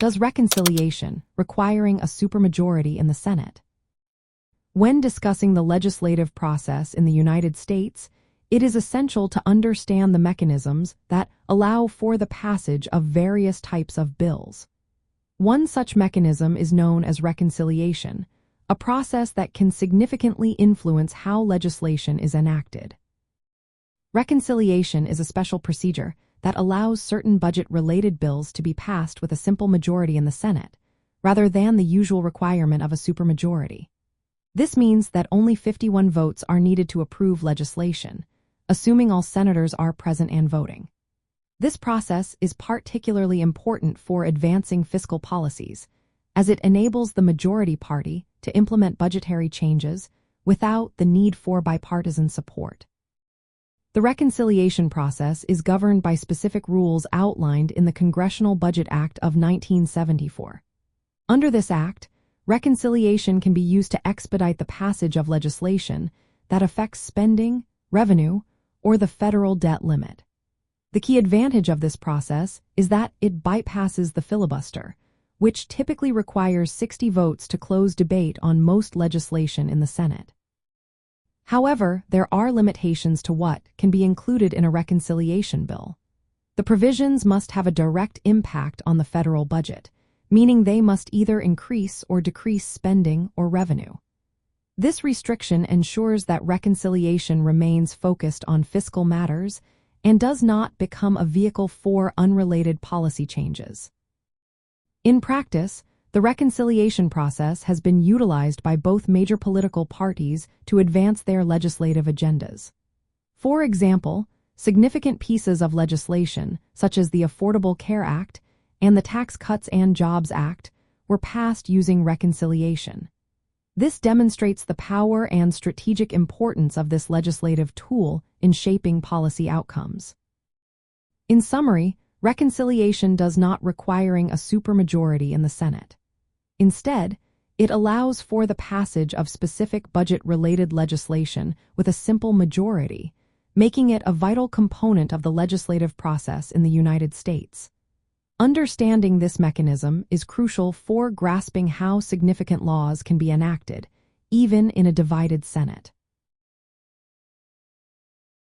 does reconciliation, requiring a supermajority in the Senate. When discussing the legislative process in the United States, it is essential to understand the mechanisms that allow for the passage of various types of bills. One such mechanism is known as reconciliation, a process that can significantly influence how legislation is enacted. Reconciliation is a special procedure that allows certain budget-related bills to be passed with a simple majority in the Senate, rather than the usual requirement of a supermajority. This means that only 51 votes are needed to approve legislation, assuming all senators are present and voting. This process is particularly important for advancing fiscal policies, as it enables the majority party to implement budgetary changes without the need for bipartisan support. The reconciliation process is governed by specific rules outlined in the Congressional Budget Act of 1974. Under this act, reconciliation can be used to expedite the passage of legislation that affects spending, revenue, or the federal debt limit. The key advantage of this process is that it bypasses the filibuster, which typically requires 60 votes to close debate on most legislation in the Senate. However, there are limitations to what can be included in a reconciliation bill. The provisions must have a direct impact on the federal budget, meaning they must either increase or decrease spending or revenue. This restriction ensures that reconciliation remains focused on fiscal matters and does not become a vehicle for unrelated policy changes. In practice, the reconciliation process has been utilized by both major political parties to advance their legislative agendas. For example, significant pieces of legislation, such as the Affordable Care Act and the Tax Cuts and Jobs Act, were passed using reconciliation. This demonstrates the power and strategic importance of this legislative tool in shaping policy outcomes. In summary, reconciliation does not require a supermajority in the Senate. Instead, it allows for the passage of specific budget-related legislation with a simple majority, making it a vital component of the legislative process in the United States. Understanding this mechanism is crucial for grasping how significant laws can be enacted, even in a divided Senate.